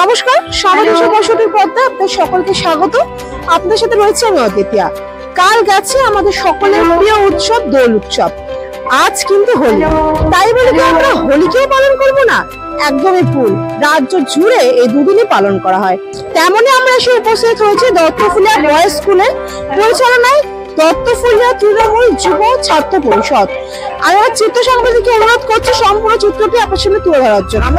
নমস্কার, সমাজের বসতির পর্দায় আপনাদের সকলকে স্বাগত। আপনাদের সাথে রয়েছে আমি অদ্বিতীয়া। কাল গেছে আমাদের সকলের প্রিয় উৎসব দোল উৎসব, আজ কিন্তু হোলি। তাই বলে কি আমরা হোলিকেও পালন করব না? একদমই ভুল। রাজ্য জুড়ে এই দুদিনই পালন করা হয়। তেমনই আমরা এসে উপস্থিত হয়েছি দত্তফুলিয়া বয়েজ স্কুলের পরিচালনায় দত্তফুলিয়া তৃণমূল যুব ছাত্র পরিষদ। আমরা চিত্র সংবাদকে অনুরোধ করছি সম্পূর্ণ চিত্রটি আপনার সামনে তুলে ধরার জন্য।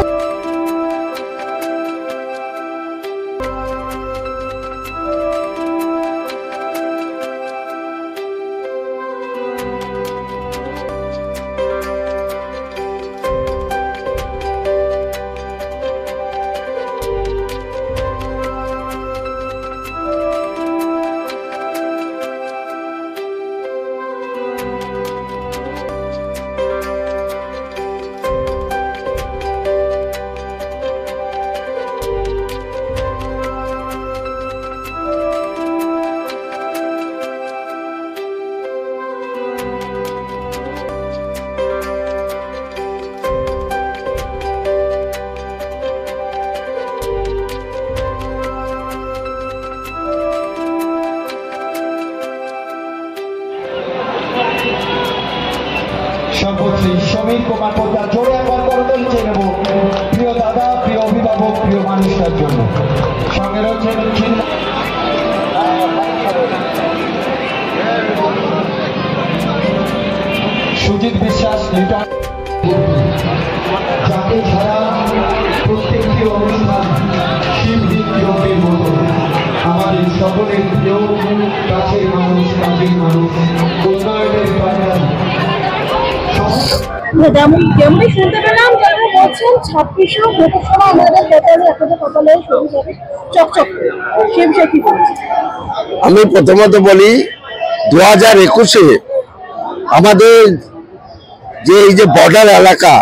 সর্বশ্রী সমীর কুমার পোদ্দার জোরে একবার করতেই চেয়ে নেব প্রিয় দাদা, প্রিয় অভিভাবক, প্রিয় মানুষটার জন্য। সঙ্গে রয়েছেন সুজিত বিশ্বাস, যাকে ছাড়া প্রত্যেকটি অনুষ্ঠান শিবহীন যোগের মতো। আমাদের সকলের প্রিয় কাছের মানুষ, কাজের মানুষ, উন্নয়নের পায়রান। যেমনই শুনতে পেলাম যারা বলছেন 26শে ভোটের সময় আমাদের ভোটারে একটা কপালে সবুজ হবে চকচক সে বিষয়ে কি বলছেন? আমি প্রথমত বলি 2021-এ আমাদের যে এই যে বর্ডার এলাকা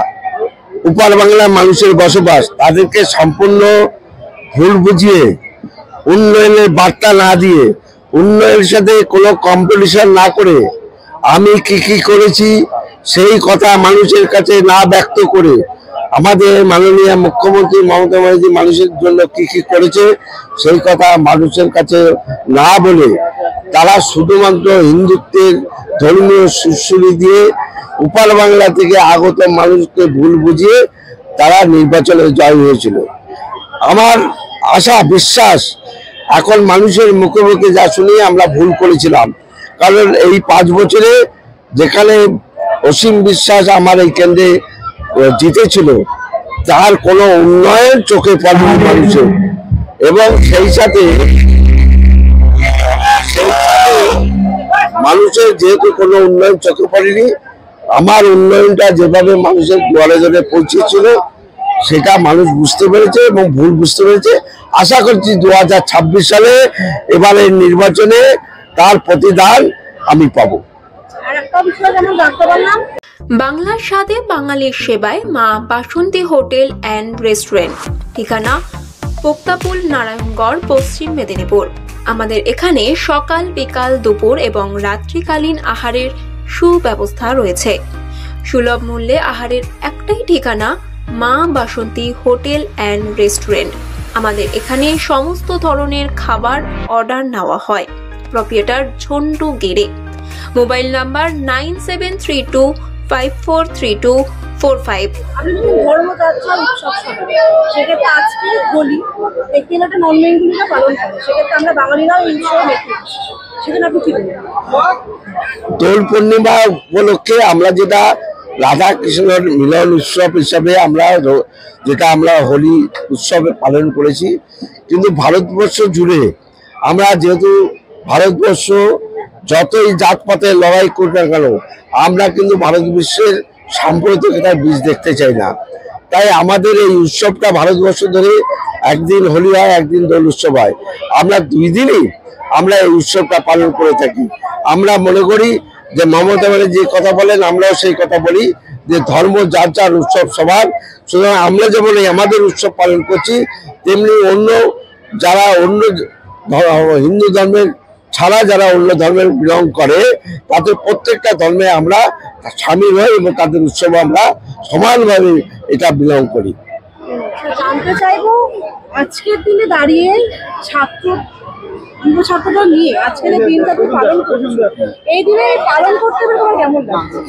উপার বাংলার মানুষের বসবাস, তাদেরকে সম্পূর্ণ ভুল বুঝিয়ে উন্নয়নের বার্তা না দিয়ে, উন্নয়নের সাথে কোনো কম্পিটিশন না করে আমি কি করেছি সেই কথা মানুষের কাছে না ব্যক্ত করে, আমাদের মাননীয় মুখ্যমন্ত্রী মমতা ব্যানার্জি মানুষের জন্য কি করেছে সেই কথা মানুষের কাছে না বলে তারা শুধুমাত্র হিন্দুত্বের ধর্মীয় সুশ্রী দিয়ে উপার বাংলা থেকে আগত মানুষকে ভুল বুঝিয়ে তারা নির্বাচনে জয় হয়েছিল। আমার আশা বিশ্বাস এখন মানুষের মুখে মুখে যা শুনি আমরা ভুল করেছিলাম, কারণ এই 5 বছরে যেখানে অসীম বিশ্বাস আমার এই কেন্দ্রে জিতেছিল তার কোনো উন্নয়ন চোখে পড়েনি মানুষের, এবং সেই সাথে মানুষের যেহেতু কোনো উন্নয়ন চোখে পড়েনি, আমার উন্নয়নটা যেভাবে মানুষের দুয়ারে দুয়ারে পৌঁছেছিল সেটা মানুষ বুঝতে পেরেছে এবং ভুল বুঝতে পেরেছে। আশা করছি 2026 সালে এবারের নির্বাচনে তার প্রতিদান আমি পাবো। বাংলার স্বাদে বাঙালির সেবায় মা বাসন্তী হোটেল অ্যান্ড রেস্টুরেন্ট, ঠিকানা পোক্তাপুল, নারায়ণগড়, পশ্চিম মেদিনীপুর। আমাদের এখানে সকাল, বিকাল, দুপুর এবং রাত্রিকালীন আহারের সুব্যবস্থা রয়েছে। সুলভ মূল্যে আহারের একটাই ঠিকানা মা বাসন্তী হোটেল অ্যান্ড রেস্টুরেন্ট। আমাদের এখানে সমস্ত ধরনের খাবার অর্ডার নেওয়া হয়। প্রোপ্রাইটার ঝন্টু গেড়ে। Mobile number 9732543245। আমি যদি ধর্মযাত্রা উৎসব সেক্ষেত্রে আজকে হোলি একটি একটা নন বেঙ্গলিরা পালন করে, সেক্ষেত্রে আমরা বাঙালিরাও এই উৎসব মেতে সেখানে আপনি কি বলবেন? দোল পূর্ণিমা উপলক্ষে আমরা যেটা রাধা কৃষ্ণের মিলন উৎসব হিসাবে আমরা হোলি উৎসবে পালন করেছি, কিন্তু ভারতবর্ষ জুড়ে আমরা যেহেতু ভারতবর্ষ যতই জাতপাতের লড়াই করুক না কেন, আমরা কিন্তু ভারতবর্ষের সাম্প্রদায়িকতার বীজ দেখতে চাই না। তাই আমাদের এই উৎসবটা ভারতবর্ষ ধরে একদিন হোলি হয়, একদিন দোল উৎসব হয়। আমরা 2 দিনই আমরা এই উৎসবটা পালন করে থাকি। আমরা মনে করি যে মমতা ব্যানার্জি যে কথা বলেন আমরাও সেই কথা বলি যে ধর্ম যার যার উৎসব সবার। সুতরাং আমরা যেমন আমাদের উৎসব পালন করছি, তেমনি যারা অন্য হিন্দু ধর্মের ছাড়া যারা অন্য ধর্মের বিলং করে তাদের প্রত্যেকটা ধর্মে আমরা সামিল হই এবং তাদের উৎসবে আমরা সমানভাবে এটা বিলং করি। জানতে চাইবো আজকের দিনে দাঁড়িয়ে যুব ছাত্ররা নিয়ে আজকের এই দিনটা আপনি পালন করছেন, এই দিনে পালন করতে পেরে তোমার কেমন লাগছে?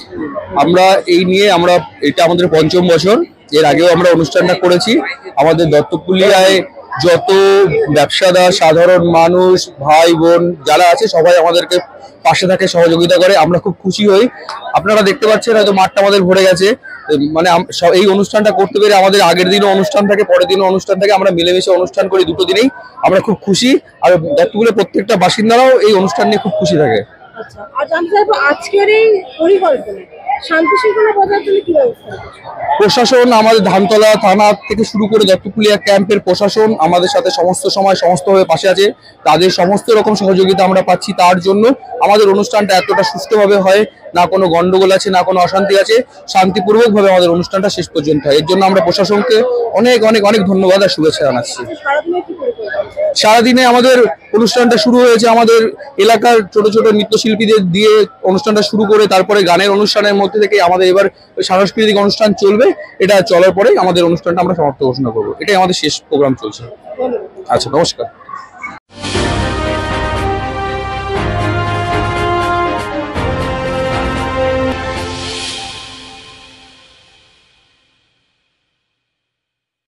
আমরা এটা আমাদের পঞ্চম বছর। এর আগেও আমরা অনুষ্ঠানটা করেছি। আমাদের দত্তপুলিয়ায় যত ব্যবসাদার, সাধারণ মানুষ, ভাই বোন যারা আছে সবাই আমাদেরকে পাশে থাকে, সহযোগিতা করে। আমরা খুব খুশি হই। আপনারা দেখতে পাচ্ছেন হয়তো মাঠটা আমাদের ভরে গেছে। মানে এই অনুষ্ঠানটা করতে পেরে আমাদের আগের দিনও অনুষ্ঠান থাকে, পরের দিনও অনুষ্ঠান থাকে। আমরা মিলেমিশে অনুষ্ঠান করি দুটো দিনেই। আমরা খুব খুশি। আর দত্তপুলিয়ার প্রত্যেকটা বাসিন্দারাও এই অনুষ্ঠান নিয়ে খুব খুশি থাকে। আচ্ছা, আর জানতে চাইবো আজকের এই পরিকল্পনা শান্তি শৃঙ্খলা বজায়ের জন্য কি ব্যবস্থা? প্রশাসন, আমাদের ধানতলা থানা থেকে শুরু করে দত্তপুলিয়া ক্যাম্পের প্রশাসন আমাদের সাথে সমস্ত সময় সমস্তভাবে পাশে আছে। তাদের সমস্ত রকম সহযোগিতা আমরা পাচ্ছি। তার জন্য আমাদের অনুষ্ঠানটা এতটা সুষ্ঠুভাবে হয়, না কোনো গন্ডগোল আছে, না কোনো অশান্তি আছে। শান্তিপূর্বকভাবে আমাদের অনুষ্ঠানটা শেষ পর্যন্ত হয়। এর জন্য আমরা প্রশাসনকে অনেক অনেক অনেক ধন্যবাদ আর শুভেচ্ছা জানাচ্ছি। সারাদিনে আমাদের অনুষ্ঠানটা শুরু হয়েছে আমাদের এলাকার ছোট ছোট নৃত্যশিল্পীদের দিয়ে অনুষ্ঠানটা শুরু করে, তারপরে গানের অনুষ্ঠানের মধ্যে থেকে আমাদের এবার সাংস্কৃতিক অনুষ্ঠান চলবে। এটা চলার পরেই আমাদের অনুষ্ঠানটা আমরা সমাপ্ত ঘোষণা করবো। এটাই আমাদের শেষ প্রোগ্রাম চলছে। আচ্ছা, নমস্কার।